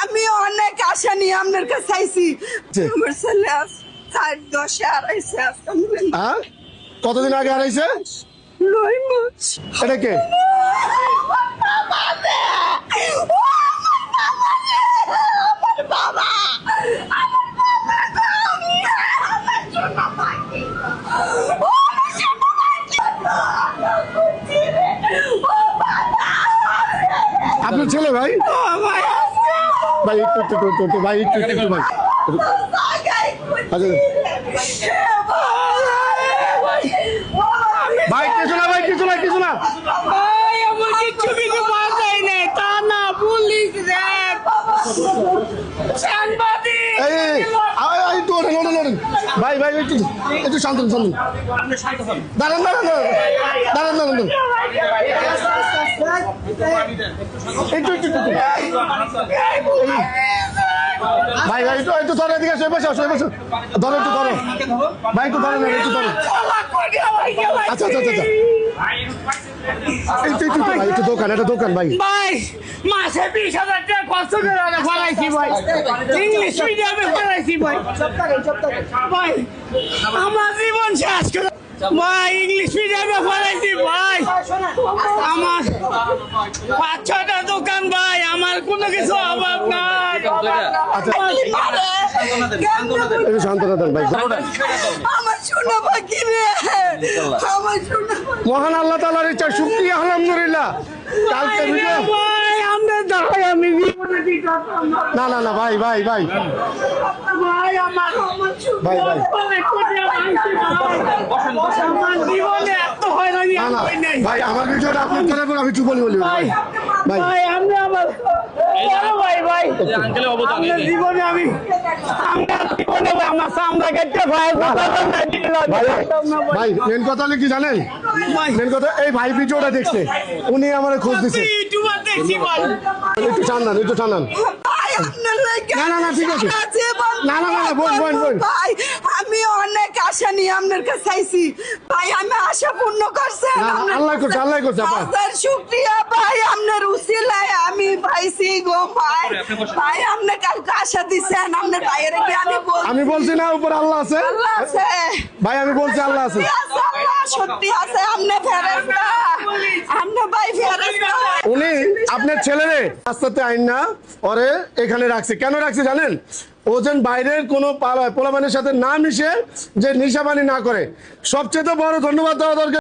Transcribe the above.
আমি অনেক আশা নিয়ে আপনার কাছে আইছি। আমার ছেলে 4-10 আড়াইছে। কতদিন আগে হারাইছে? 9 মাস। এটা কে? আপনার ছেলে ভাই? ভাই একটু ভাই একটু ভাই ভাই কিছু না আমার কিচ্ছু পাওয়া যায় না। তা না পুলিশ র্যাব সাংবাদিক ভাই একটু শান্ত দাঁড়ান একটু ভাই একটু ধরো এদিকে এসে বসে ধরো একটু ধরো ভাই একটু ধরো আচ্ছা একটু দোকান ভাই মাসে 20,000 টাকা কষ্ট করে ফলাইছি ভাই। ইংলিশ মিডিয়ামে ফলাইছি ভাই। আমার জীবন শেষ করে ভাই ইংলিশ মিডিয়ামে ফলাইছি ভাই। আমার 5-6টা দোকান ভাই, আমার কোনো কিছু অভাব নাই। সান্ত্বনা দেন ভাই। আমার শোনা বাকি রে, আমার শোনা মহান আল্লাহ তাআলার ইচ্ছা, শুকরিয়া আলহামদুলিল্লাহ। কালকে ভিডিও ভাই আমরা দাঁড়াই, আমি জীবনে না ভাই ভাই আমার ভাই আমার জীবনে এত হয়রানি ভাই আমার ভিডিওটা আপলোড করার পর আমি চুপ বলি ভাই ভাই আমি আমার ভাই জীবনে আমি আমার সামনে কেটে ভাই মেন কথা হলো কি জানেন? মেন কথা এই ভাই ভিডিওটা দেখছে, উনি আমার খোঁজ দিচ্ছে। ইউটিউবার দেখছি ভাই। একটু টানান না ঠিক আছে বোন ভাই আমি অনেক আশা নিয়ে আপনার কাছে আইছি ভাই। আমি আশা পূর্ণ করছেন। আল্লাহ করছে আপনার শুকরিয়া ভাই, আপনার উসিলায় আমি পাইছি গো ভাই। ভাই আপনি কালকে আশা দিচ্ছেন, আপনার ভাইয়ের কি আমি বলছি না উপর আল্লাহ আছে? আল্লাহ আছে ভাই, আমি বলছি আল্লাহ আছে। সত্যি আছে। আপনি ফেরেশতা, আপনি ভাই ফেরেশতা। উনি আপনার ছেলেরে রাস্তাতে আইন না ওরে এখানে রাখছে। কেন রাখছে জানেন? ও যেন বাইরের কোনো পোলাপানের সাথে না মিশে, যে নিশাপানি না করে। সবচেয়ে বড় ধন্যবাদ দেওয়া দরকার